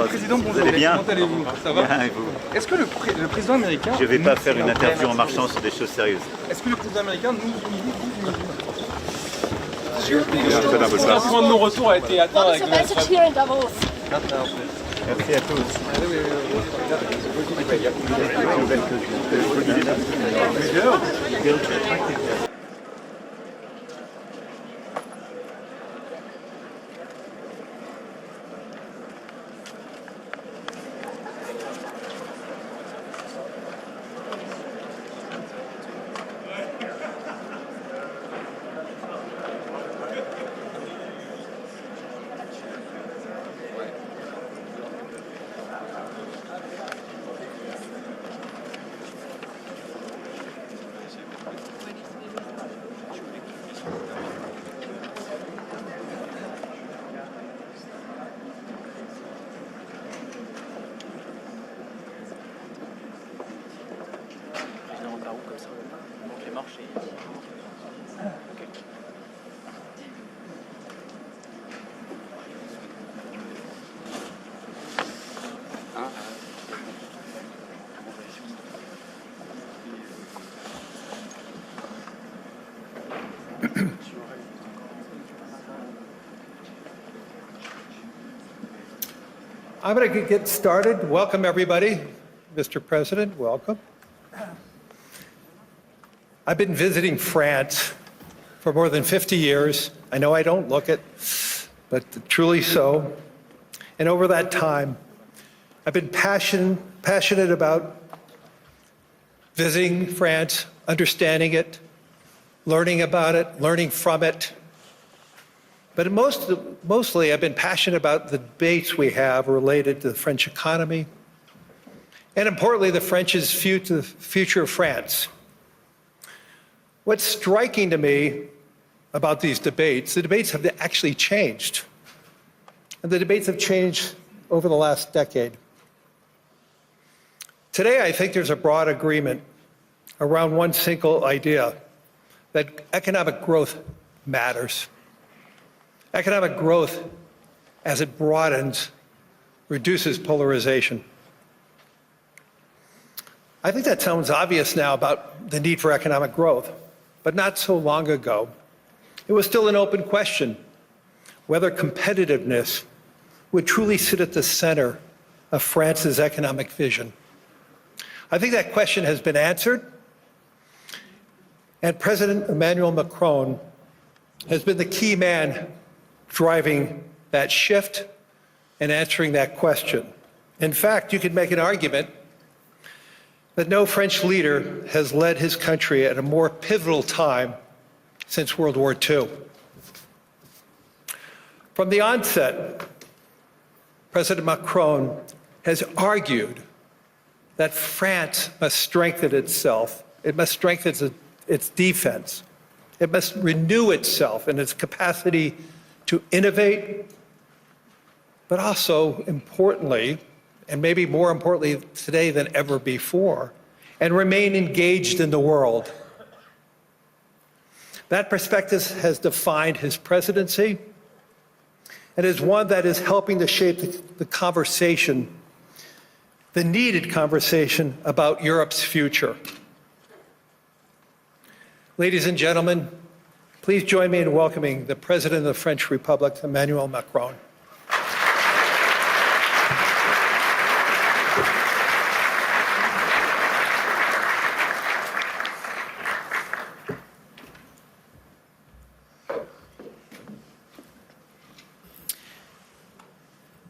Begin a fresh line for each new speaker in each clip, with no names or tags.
Président, bonjour.
Vous allez bien?
Comment allez-vous? Ça va?
Bien, et vous?
Est-ce que le président américain...
Je ne vais pas faire une interview en marchant sur des choses sérieuses.
Est-ce que le président américain nous humilie?
Le point de non-retour a été atteint avec
What is the message here in Davos?
Merci à tous.
I'm going to get started. Welcome, everybody. Mr. President, welcome. I've been visiting France for more than 50 years. I know I don't look it, but truly so. And over that time, I've been passionate about visiting France, understanding it, learning about it, learning from it. But mostly, I've been passionate about the debates we have related to the French economy, and importantly, the French's future of France. What's striking to me about these debates, the debates have actually changed. And the debates have changed over the last decade. Today, I think there's a broad agreement around one single idea, that economic growth matters. Economic growth, as it broadens, reduces polarization. I think that sounds obvious now about the need for economic growth, but not so long ago. It was still an open question whether competitiveness would truly sit at the center of France's economic vision. I think that question has been answered, and President Emmanuel Macron has been the key man driving that shift and answering that question. In fact, you could make an argument that no French leader has led his country at a more pivotal time since World War II. From the onset, President Macron has argued that France must strengthen itself. It must strengthen its defense. It must renew itself in its capacity to innovate, but also importantly, and maybe more importantly today than ever before, and remain engaged in the world. That perspective has defined his presidency and is one that is helping to shape the conversation, the needed conversation about Europe's future. Ladies and gentlemen, please join me in welcoming the President of the French Republic, Emmanuel Macron.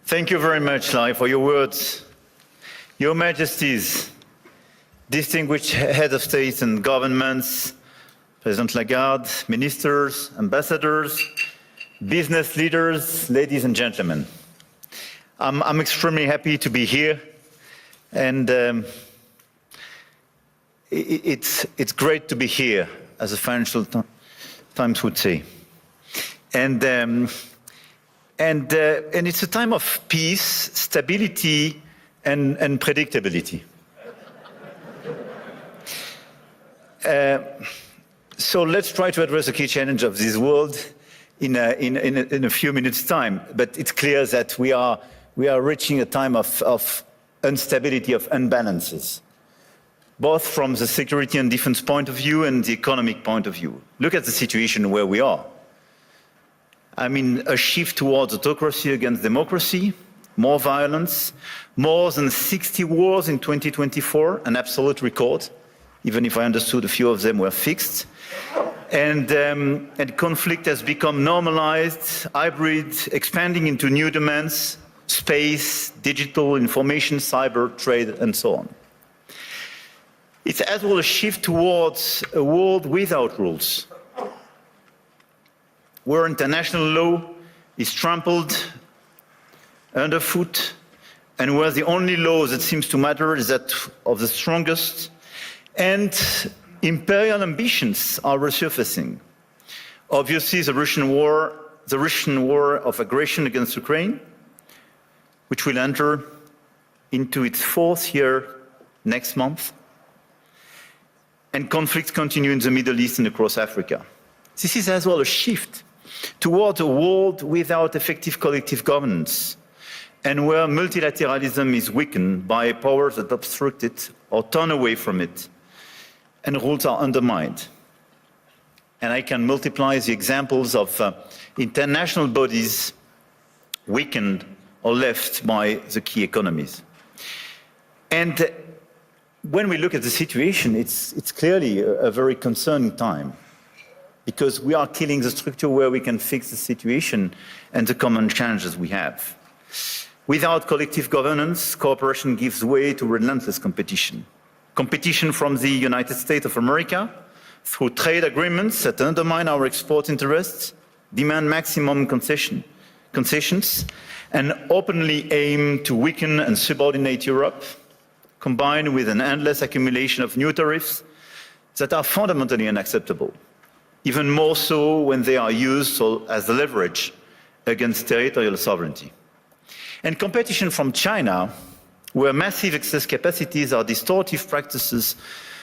Thank you very much, Larry, for your words. Your Majesties, distinguished heads of state and governments, President Lagarde, ministers, ambassadors, business leaders, ladies and gentlemen. I'm extremely happy to be here, and it's great to be here, as the Financial Times would say. And it's a time of peace, stability, and predictability. So let's try to address the key challenge of this world, in a few minutes' time. But it's clear that we are reaching a time of instability, of imbalances, both from the security and defense point of view and the economic point of view. Look at the situation where we are. I mean, a shift towards autocracy against democracy, more violence, more than 60 wars in 2024, an absolute record, even if I understood a few of them were fixed. And conflict has become normalized, hybrid, expanding into new domains, space, digital, information, cyber, trade, and so on. It's as well a shift towards a world without rules, where international law is trampled underfoot, and where the only law that seems to matter is that of the strongest, and imperial ambitions are resurfacing. Obviously, the Russian war of aggression against Ukraine, which will enter into its 4th year next month, and conflicts continue in the Middle East and across Africa. This is as well a shift towards a world without effective collective governance, and where multilateralism is weakened by powers that obstruct it or turn away from it, and rules are undermined. And I can multiply the examples of international bodies weakened or left by the key economies. And when we look at the situation, it's clearly a very concerning time, because we are killing the structure where we can fix the situation and the common challenges we have. Without collective governance, cooperation gives way to relentless competition. Competition from the United States of America through trade agreements that undermine our export interests, demand maximum concessions, and openly aim to weaken and subordinate Europe, combined with an endless accumulation of new tariffs that are fundamentally unacceptable, even more so when they are used as leverage against territorial sovereignty. And competition from China, where massive excess capacities or distortive practices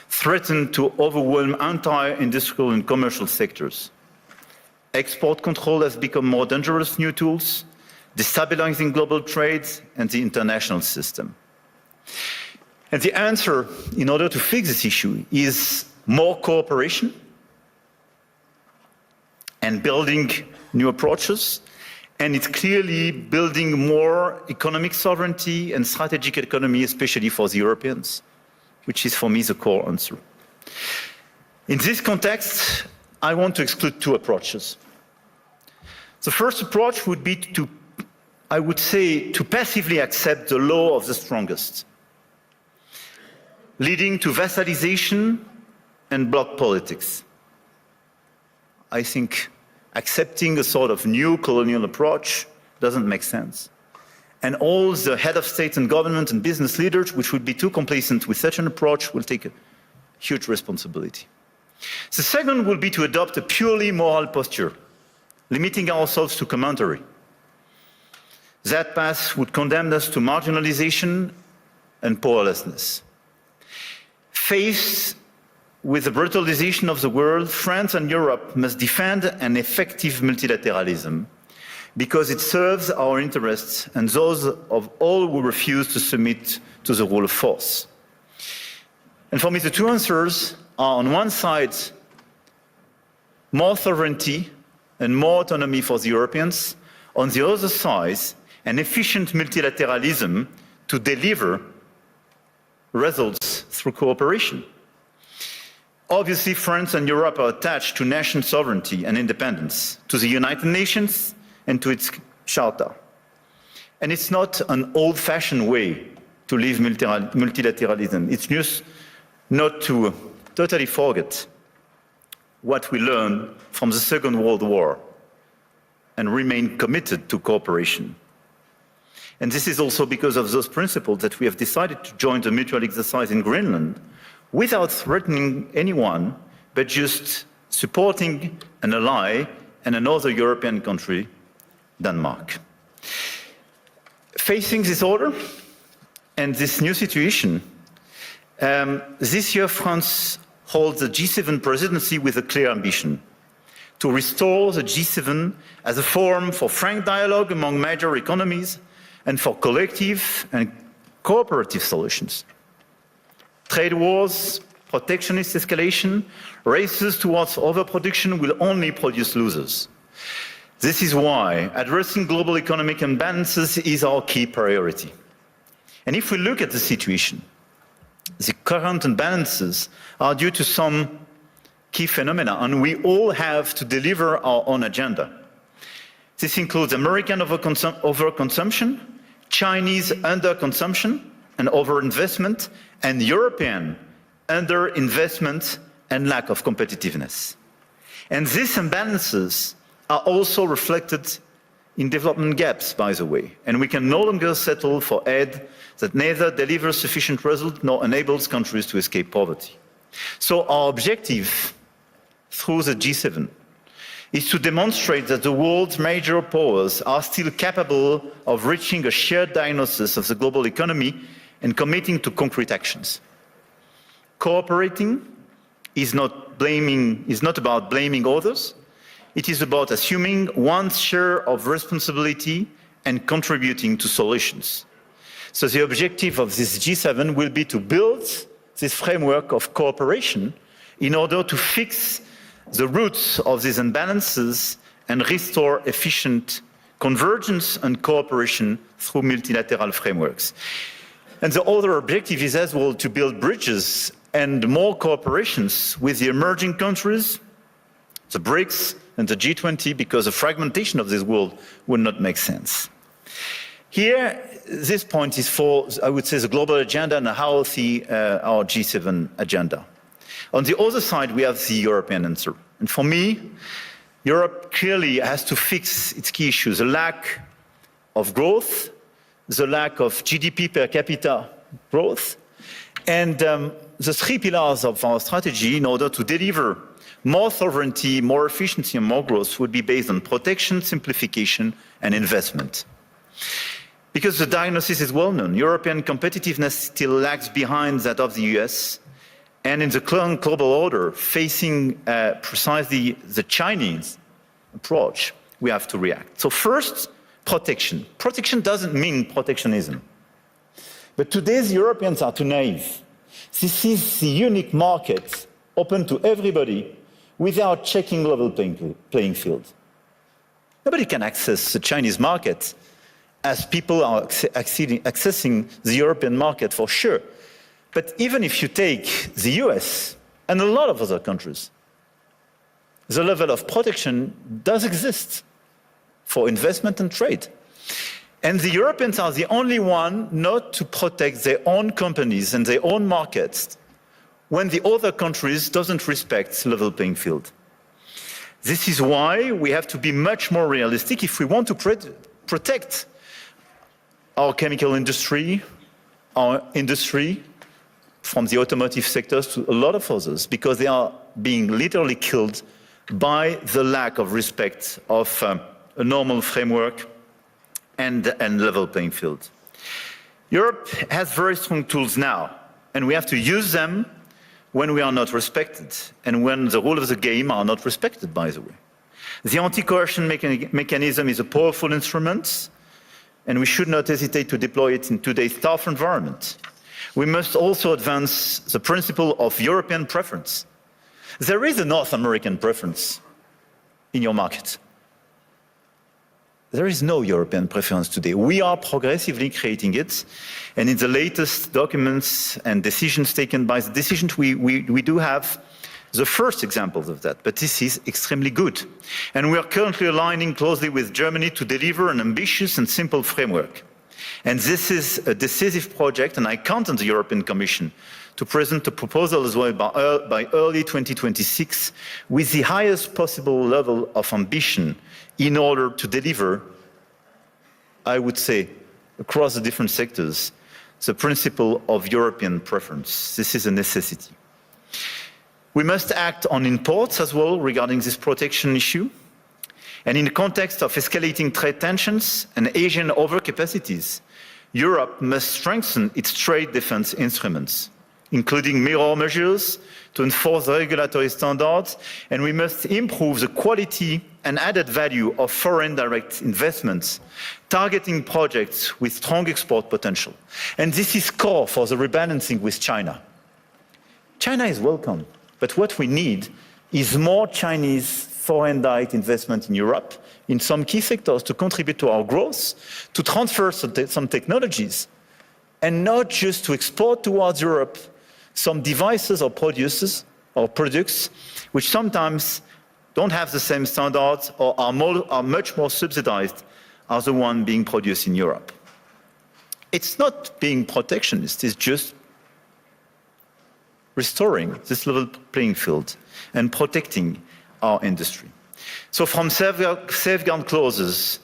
threaten to overwhelm entire industrial and commercial sectors. Export control has become more dangerous new tools, destabilizing global trade and the international system. And the answer, in order to fix this issue, is more cooperation and building new approaches. And it's clearly building more economic sovereignty and strategic autonomy, especially for the Europeans, which is for me the core answer. In this context, I want to exclude 2 approaches. The first approach would be to, I would say, to passively accept the law of the strongest, leading to vassalization and bloc politics. I think accepting a sort of new colonial approach doesn't make sense. And all the head of state and government and business leaders, which would be too complacent with such an approach, will take a huge responsibility. The second will be to adopt a purely moral posture, limiting ourselves to commentary. That path would condemn us to marginalization and powerlessness. Faced with the brutalization of the world, France and Europe must defend an effective multilateralism because it serves our interests and those of all who refuse to submit to the rule of force. And for me, the 2 answers are, on one side, more sovereignty and more autonomy for the Europeans. On the other side, an efficient multilateralism to deliver results through cooperation. Obviously, France and Europe are attached to national sovereignty and independence, to the United Nations and to its charter. And it's not an old-fashioned way to live multilateralism. It's just not to totally forget what we learned from the Second World War and remain committed to cooperation. And this is also because of those principles that we have decided to join the mutual exercise in Greenland without threatening anyone, but just supporting an ally and another European country, Denmark. Facing this order and this new situation, this year France holds the G7 presidency with a clear ambition: to restore the G7 as a forum for frank dialogue among major economies and for collective and cooperative solutions. Trade wars, protectionist escalation, races towards overproduction will only produce losers. This is why addressing global economic imbalances is our key priority. And if we look at the situation, the current imbalances are due to some key phenomena, and we all have to deliver our own agenda. This includes American overconsumption, Chinese underconsumption and overinvestment, and European underinvestment and lack of competitiveness. And these imbalances are also reflected in development gaps, by the way, and we can no longer settle for aid that neither delivers sufficient result nor enables countries to escape poverty. So our objective through the G7 is to demonstrate that the world's major powers are still capable of reaching a shared diagnosis of the global economy and committing to concrete actions. Cooperating is not about blaming others. It is about assuming one's share of responsibility and contributing to solutions. So the objective of this G7 will be to build this framework of cooperation in order to fix the roots of these imbalances and restore efficient convergence and cooperation through multilateral frameworks. And the other objective is as well to build bridges and more cooperations with the emerging countries, the BRICS and the G20, because the fragmentation of this world would not make sense. Here, this point is for, I would say, the global agenda and how we see our G7 agenda. On the other side, we have the European answer. And for me, Europe clearly has to fix its key issues: the lack of growth, the lack of GDP per capita growth, and the three pillars of our strategy in order to deliver more sovereignty, more efficiency, and more growth would be based on protection, simplification, and investment. Because the diagnosis is well known, European competitiveness still lags behind that of the US, and in the current global order, facing precisely the Chinese approach, we have to react. So first, protection. Protection doesn't mean protectionism. But today's Europeans are too naive. This is the unique market open to everybody without checking level playing field. Nobody can access the Chinese market as people are accessing the European market for sure. But even if you take the US and a lot of other countries, the level of protection does exist for investment and trade. And the Europeans are the only one not to protect their own companies and their own markets when the other countries doesn't respect level playing field. This is why we have to be much more realistic if we want to protect our chemical industry, our industry, from the automotive sectors to a lot of others, because they are being literally killed by the lack of respect of a normal framework and level playing field. Europe has very strong tools now, and we have to use them when we are not respected and when the rules of the game are not respected, by the way. The anti-coercion mechanism is a powerful instrument, and we should not hesitate to deploy it in today's tough environment. We must also advance the principle of European preference. There is a North American preference in your market. There is no European preference today. We are progressively creating it, and in the latest documents and decisions taken by the decisions, we do have the first examples of that, but this is extremely good. And we are currently aligning closely with Germany to deliver an ambitious and simple framework. And this is a decisive project, and I count on the European Commission to present a proposal as well by early 2026 with the highest possible level of ambition in order to deliver, I would say, across the different sectors, the principle of European preference. This is a necessity. We must act on imports as well regarding this protection issue. And in the context of escalating trade tensions and Asian overcapacities, Europe must strengthen its trade defense instruments, including mirror measures to enforce the regulatory standards, and we must improve the quality and added value of foreign direct investments, targeting projects with strong export potential. And this is core for the rebalancing with China. China is welcome, but what we need is more Chinese foreign direct investment in Europe, in some key sectors, to contribute to our growth, to transfer some technologies, and not just to export towards Europe some devices or products which sometimes don't have the same standards or are much more subsidized as the one being produced in Europe. It's not being protectionist, it's just restoring this level playing field and protecting our industry. So from safeguard clauses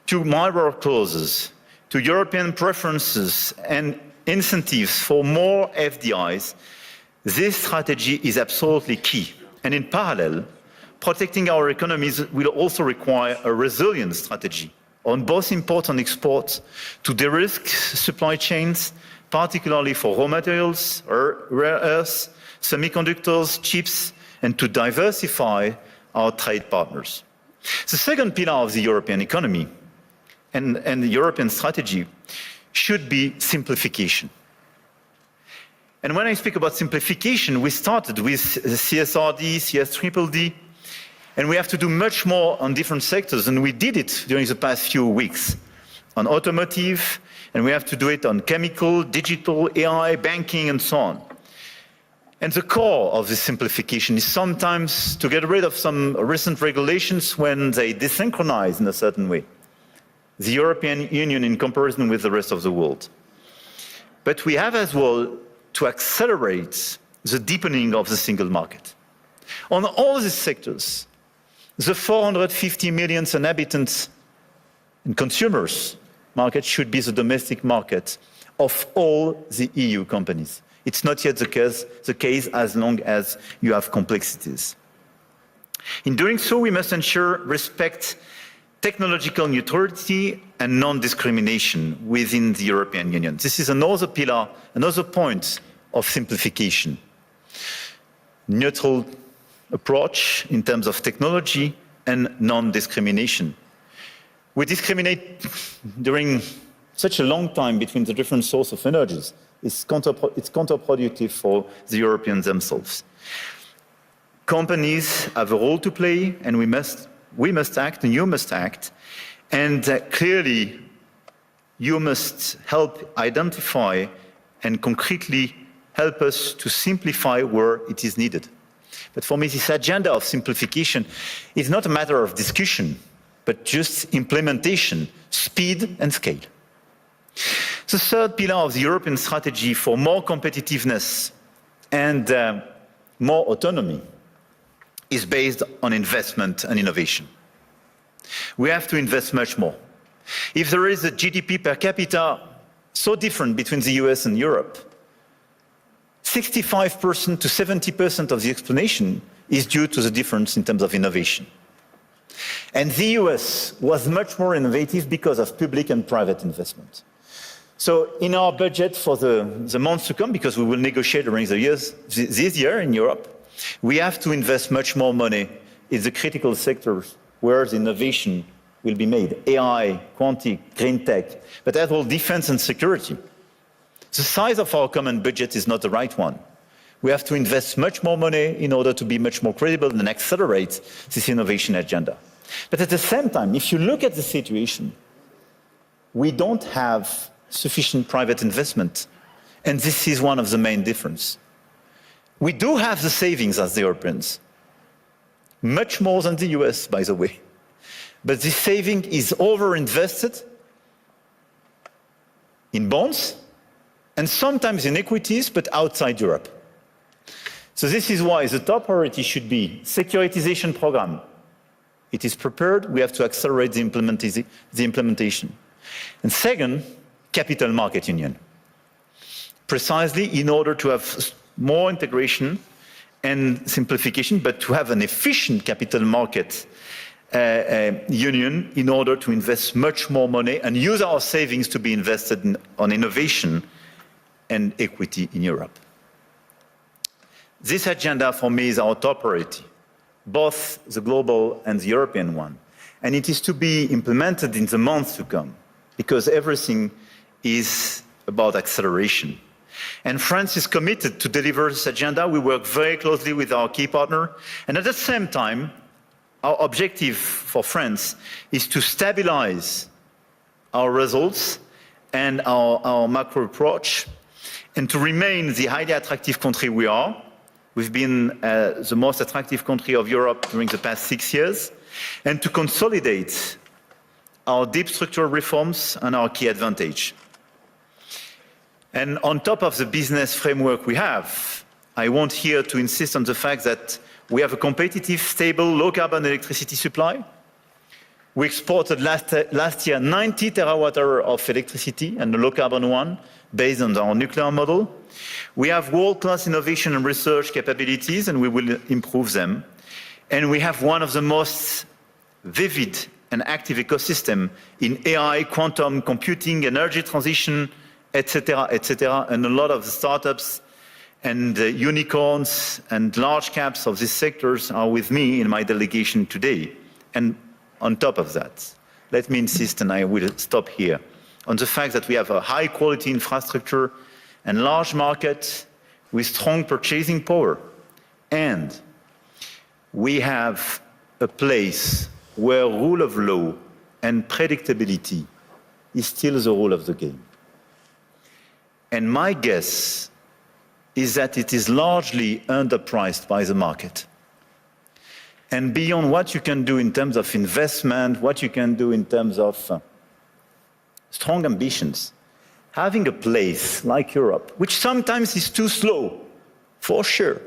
to mirror clauses to European preferences and incentives for more FDIs, this strategy is absolutely key. And in parallel, protecting our economies will also require a resilient strategy on both import and export to de-risk supply chains, particularly for raw materials, rare earths, semiconductors, chips, and to diversify our trade partners. The second pillar of the European economy and the European strategy should be simplification. And when I speak about simplification, we started with CSRD, CSDDD, and we have to do much more on different sectors, and we did it during the past few weeks on automotive, and we have to do it on chemical, digital, AI, banking, and so on. And the core of this simplification is sometimes to get rid of some recent regulations when they desynchronize in a certain way the European Union in comparison with the rest of the world. But we have as well to accelerate the deepening of the single market. On all these sectors, the 450 million inhabitants and consumers market should be the domestic market of all the EU companies. It's not yet the case as long as you have complexities. In doing so, we must ensure respect, technological neutrality and non-discrimination within the European Union. This is another pillar, another point of simplification. Neutral approach in terms of technology and non-discrimination. We discriminate during such a long time between the different sources of energies. It's counterproductive for the Europeans themselves. Companies have a role to play, and we must act, and you must act. And clearly, you must help identify and concretely help us to simplify where it is needed. But for me, this agenda of simplification is not a matter of discussion, but just implementation, speed and scale. The third pillar of the European strategy for more competitiveness and more autonomy is based on investment and innovation. We have to invest much more. If there is a GDP per capita so different between the US and Europe, 65% to 70% of the explanation is due to the difference in terms of innovation. And the US was much more innovative because of public and private investment. So in our budget for the months to come, because we will negotiate during the years, this year in Europe, we have to invest much more money in the critical sectors where the innovation will be made. AI, quantum, green tech, but as well defense and security. The size of our common budget is not the right one. We have to invest much more money in order to be much more credible and accelerate this innovation agenda. But at the same time, if you look at the situation, we don't have sufficient private investment. And this is one of the main differences. We do have the savings as the Europeans, much more than the US, by the way. But this saving is over-invested in bonds and sometimes in equities, but outside Europe. So this is why the top priority should be securitization program. It is prepared, we have to accelerate the implementation. And second, capital market union. Precisely in order to have more integration and simplification, but to have an efficient capital market union in order to invest much more money and use our savings to be invested on innovation and equity in Europe. This agenda for me is our top priority, both the global and the European one. And it is to be implemented in the months to come, because everything is about acceleration. And France is committed to deliver this agenda. We work very closely with our key partner. And at the same time, our objective for France is to stabilize our results and our macro approach, and to remain the highly attractive country we are. We've been the most attractive country of Europe during the past 6 years, and to consolidate our deep structural reforms and our key advantage. And on top of the business framework we have, I want here to insist on the fact that we have a competitive, stable, low-carbon electricity supply. We exported last year 90 terawatt-hours of electricity, and a low-carbon one, based on our nuclear model. We have world-class innovation and research capabilities, and we will improve them. And we have one of the most vivid and active ecosystem in AI, quantum computing, energy transition, etc., and a lot of the startups and unicorns and large caps of these sectors are with me in my delegation today. And on top of that, let me insist, and I will stop here, on the fact that we have a high-quality infrastructure and large market with strong purchasing power. And we have a place where rule of law and predictability is still the rule of the game. And my guess is that it is largely underpriced by the market. And beyond what you can do in terms of investment, what you can do in terms of strong ambitions, having a place like Europe, which sometimes is too slow, for sure,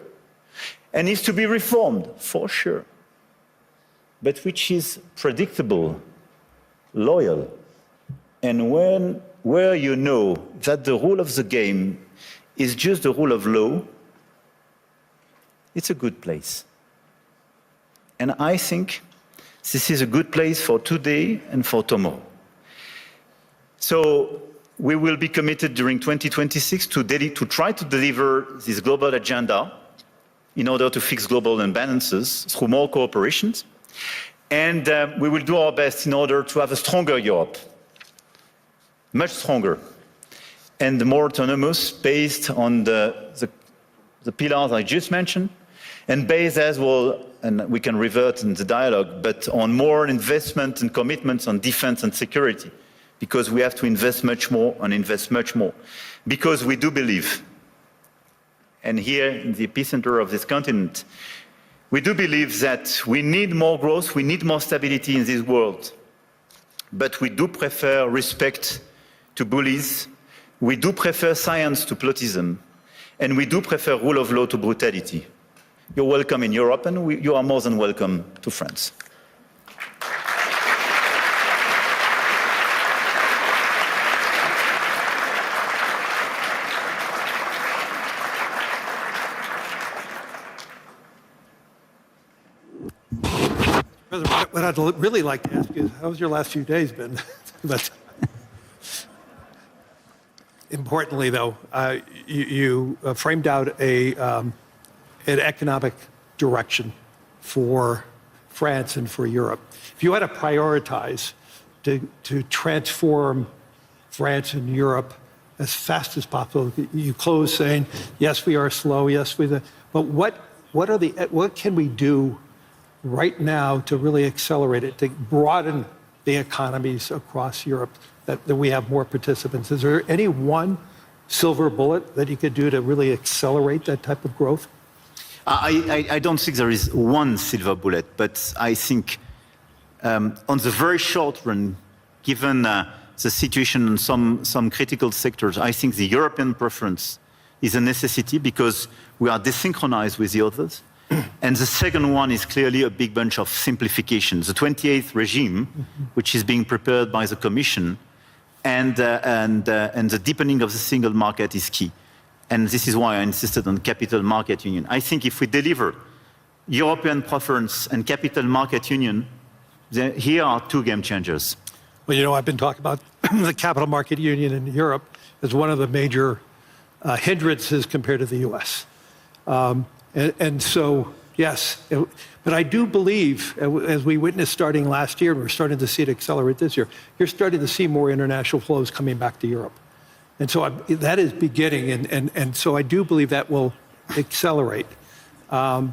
and needs to be reformed, for sure, but which is predictable, loyal, and where you know that the rule of the game is just the rule of law, it's a good place. And I think this is a good place for today and for tomorrow. So we will be committed during 2026 to try to deliver this global agenda in order to fix global imbalances through more cooperations. And we will do our best in order to have a stronger Europe, much stronger, and more autonomous, based on the pillars I just mentioned, and based as well, and we can revert in the dialogue, but on more investment and commitments on defense and security, because we have to invest much more and invest much more. Because we do believe, and here in the epicenter of this continent, we do believe that we need more growth, we need more stability in this world, but we do prefer respect to bullies, we do prefer science to plotism, and we do prefer rule of law to brutality. You're welcome in Europe, and you are more than welcome to France.
President, what I'd really like to ask you is, how has your last few days been? But importantly, though, you framed out an economic direction for France and for Europe. If you had to prioritize to transform France and Europe as fast as possible, you close saying, yes, we are slow, yes, but what can we do right now to really accelerate it, to broaden the economies across Europe, that we have more participants? Is there any one silver bullet that you could do to really accelerate that type of growth?
I don't think there is one silver bullet, but I think on the very short run, given the situation in some critical sectors, I think the European preference is a necessity because we are desynchronized with the others. And the second one is clearly a big bunch of simplifications. The 28th regime, which is being prepared by the Commission, and the deepening of the single market is key. And this is why I insisted on capital market union. I think if we deliver European preference and capital market union, here are two game changers.
Well, you know, I've been talking about the capital market union in Europe as one of the major hindrances compared to the US. And so, yes, but I do believe, as we witnessed starting last year, and we're starting to see it accelerate this year, you're starting to see more international flows coming back to Europe. And so that is beginning, and so I do believe that will accelerate. But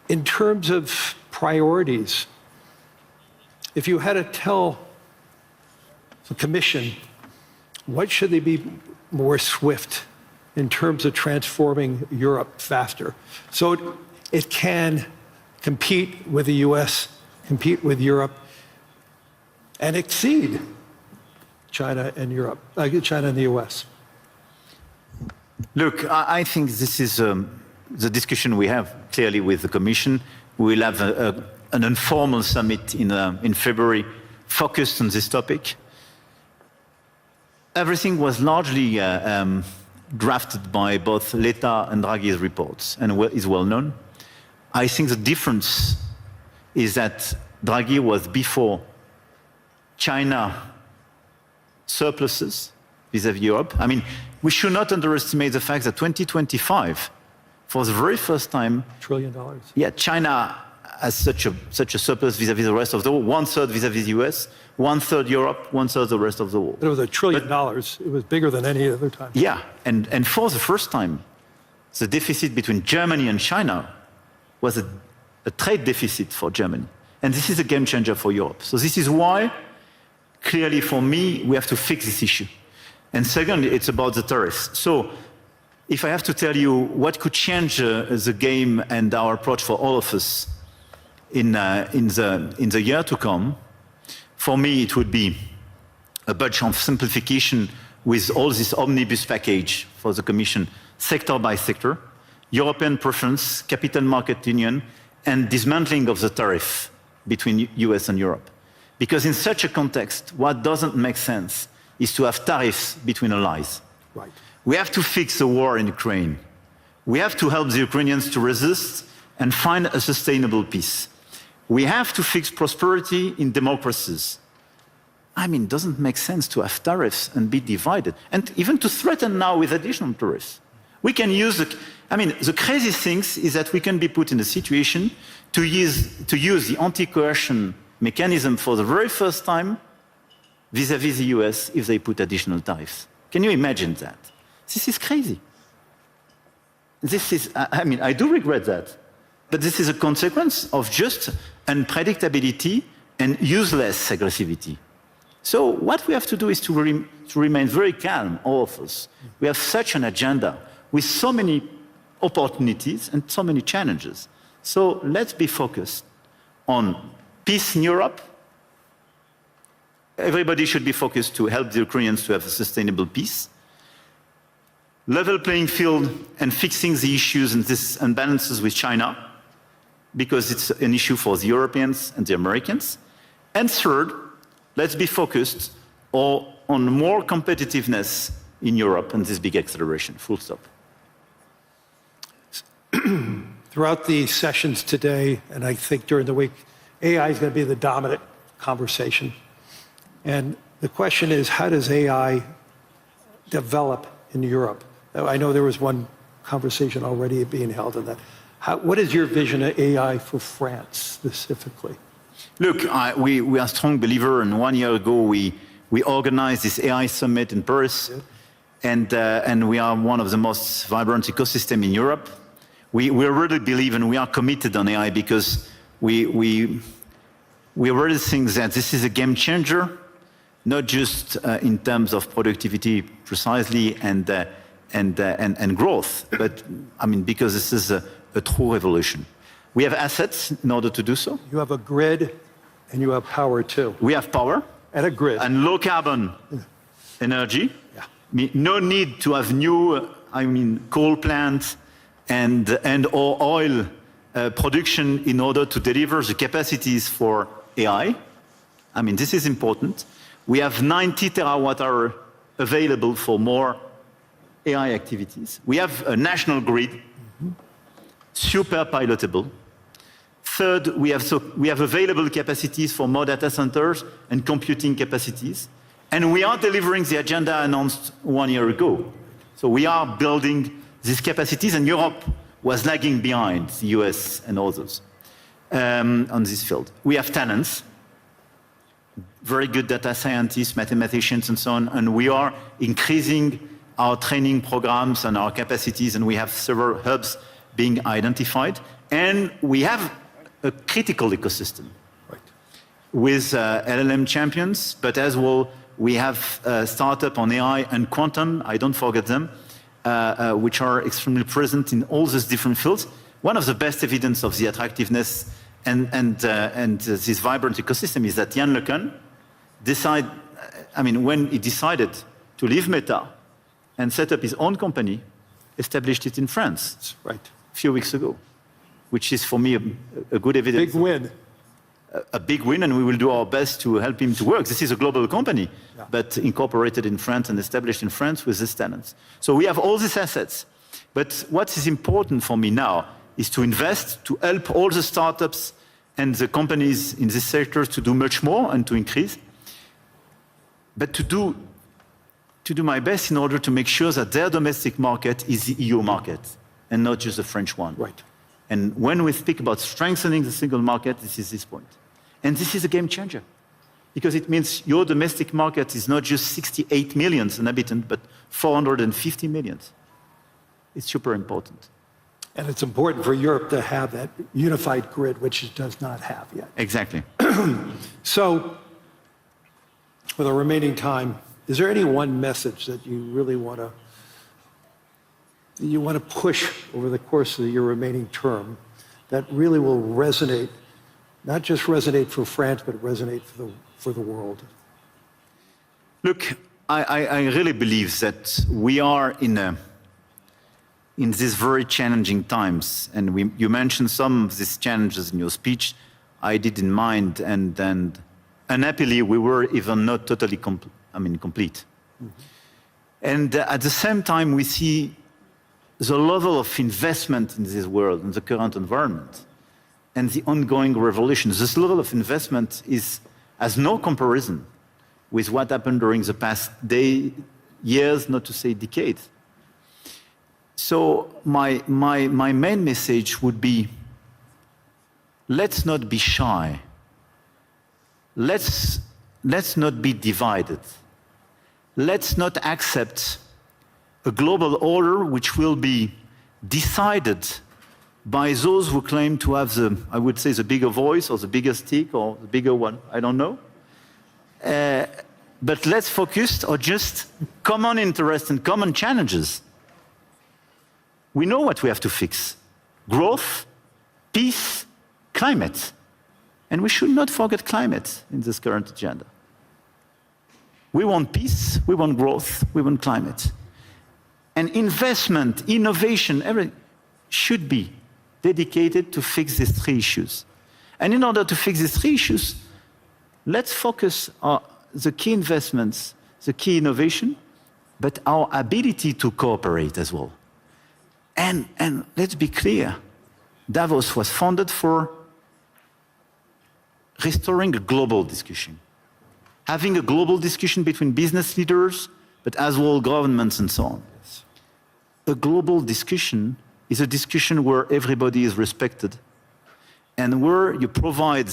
in terms of priorities, if you had to tell the Commission what should they be more swift in terms of transforming Europe faster, so it can compete with the US, compete with Europe, and exceed China and Europe, China and the US.
Look, I think this is the discussion we have clearly with the Commission. We will have an informal summit in February focused on this topic. Everything was largely drafted by both Letta and Draghi's reports and is well known. I think the difference is that Draghi was before China surpluses vis-à-vis Europe. I mean, we should not underestimate the fact that 2025, for the very first time,
$1 trillion.
Yeah, China has such a surplus vis-à-vis the rest of the world, 1/3 vis-à-vis the US, 1/3 Europe, 1/3 the rest of the world.
But it was $1 trillion. It was bigger than any other time.
Yeah, and for the first time, the deficit between Germany and China was a trade deficit for Germany. And this is a game changer for Europe. So this is why, clearly for me, we have to fix this issue. And second, it's about the tariffs. So if I have to tell you what could change the game and our approach for all of us in the year to come, for me it would be a bunch of simplification with all this omnibus package for the Commission, sector by sector, European preference, capital market union, and dismantling of the tariff between US and Europe. Because in such a context, what doesn't make sense is to have tariffs between allies.
Right.
We have to fix the war in Ukraine. We have to help the Ukrainians to resist and find a sustainable peace. We have to fix prosperity in democracies. I mean, it doesn't make sense to have tariffs and be divided, and even to threaten now with additional tariffs. We can use the crazy thing is that we can be put in a situation to use the anti-coercion mechanism for the very first time vis-à-vis the US if they put additional tariffs. Can you imagine that? This is crazy. I do regret that. But this is a consequence of just unpredictability and useless aggressivity. So what we have to do is to remain very calm, all of us. We have such an agenda with so many opportunities and so many challenges. So let's be focused on peace in Europe. Everybody should be focused to help the Ukrainians to have a sustainable peace. Level playing field and fixing the issues and these imbalances with China, because it's an issue for the Europeans and the Americans. And third, let's be focused on more competitiveness in Europe and this big acceleration, full stop.
Throughout the sessions today, and I think during the week, AI is going to be the dominant conversation. And the question is, how does AI develop in Europe? I know there was one conversation already being held on that. What is your vision of AI for France specifically?
Look, we are a strong believer, and 1 year ago we organized this AI summit in Paris, and we are one of the most vibrant ecosystems in Europe. We really believe and we are committed on AI because we really think that this is a game changer, not just in terms of productivity precisely and growth, but because this is a true revolution. We have assets in order to do so.
You have a grid and you have power too.
We have power.
And a grid.
And low carbon energy. Yeah. No need to have new, coal plants or oil production in order to deliver the capacities for AI. This is important. We have 90 terawatt-hour available for more AI activities. We have a national grid, super pilotable. Third, we have available capacities for more data centers and computing capacities. And we are delivering the agenda announced 1 year ago. So we are building these capacities, and Europe was lagging behind the US and others on this field. We have talents, very good data scientists, mathematicians, and so on, and we are increasing our training programs and our capacities, and we have several hubs being identified, and we have a critical ecosystem with LLM champions, but as well, we have a startup on AI and quantum, I don't forget them, which are extremely present in all these different fields. One of the best evidence of the attractiveness and this vibrant ecosystem is that Yann LeCun when he decided to leave Meta and set up his own company, established it in France a few weeks ago, which is for me a good evidence.
Big win.
A big win, and we will do our best to help him to work. This is a global company, but incorporated in France and established in France with these talents. So we have all these assets. But what is important for me now is to invest, to help all the startups and the companies in this sector to do much more and to increase, but to do my best in order to make sure that their domestic market is the EU market and not just the French one.
Right.
And when we speak about strengthening the single market, this is this point. And this is a game changer, because it means your domestic market is not just 68 million inhabitants, but 450 million. It's super important.
And it's important for Europe to have that unified grid, which it does not have yet.
Exactly.
So, with the remaining time, is there any one message that you really want to push over the course of your remaining term that really will resonate, not just resonate for France, but resonate for the world?
Look, I really believe that we are in these very challenging times, and you mentioned some of these challenges in your speech. I did in mind, and unhappily, we were even not totally complete. Mm-hmm. And at the same time, we see the level of investment in this world, in the current environment, and the ongoing revolution. This level of investment has no comparison with what happened during the past years, not to say decades. So my main message would be, let's not be shy. Let's not be divided. Let's not accept a global order which will be decided by those who claim to have I would say, the bigger voice or the bigger stick or the bigger one, I don't know. But let's focus on just common interests and common challenges. We know what we have to fix: growth, peace, climate. And we should not forget climate in this current agenda. We want peace, we want growth, we want climate. And investment, innovation, everything should be dedicated to fix these three issues. And in order to fix these three issues, let's focus on the key investments, the key innovation, but our ability to cooperate as well. And let's be clear, Davos was founded for restoring a global discussion, having a global discussion between business leaders, but as well governments and so on. A global discussion is a discussion where everybody is respected and where you provide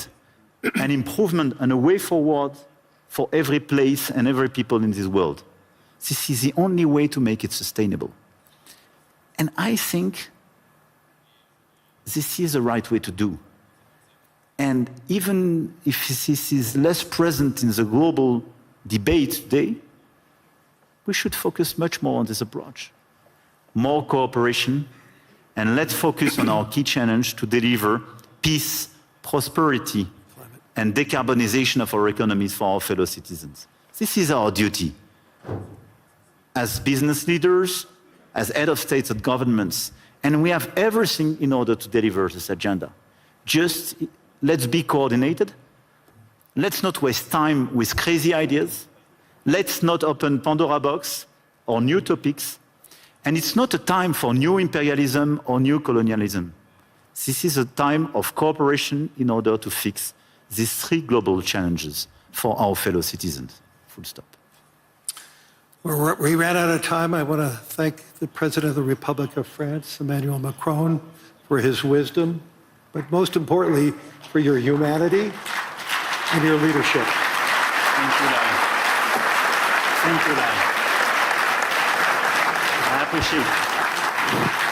an improvement and a way forward for every place and every people in this world. This is the only way to make it sustainable. And I think this is the right way to do. And even if this is less present in the global debate today, we should focus much more on this approach. More cooperation, and let's focus on our key challenge to deliver peace, prosperity, and decarbonization of our economies for our fellow citizens. This is our duty. As business leaders, as head of states and governments, and we have everything in order to deliver this agenda. Just let's be coordinated. Let's not waste time with crazy ideas. Let's not open Pandora box or new topics. And it's not a time for new imperialism or new colonialism. This is a time of cooperation in order to fix these three global challenges for our fellow citizens. Full stop.
We ran out of time. I want to thank the President of the Republic of France, Emmanuel Macron, for his wisdom, but most importantly, for your humanity and your leadership.
Thank you, Larry. Thank you, Larry. I appreciate it.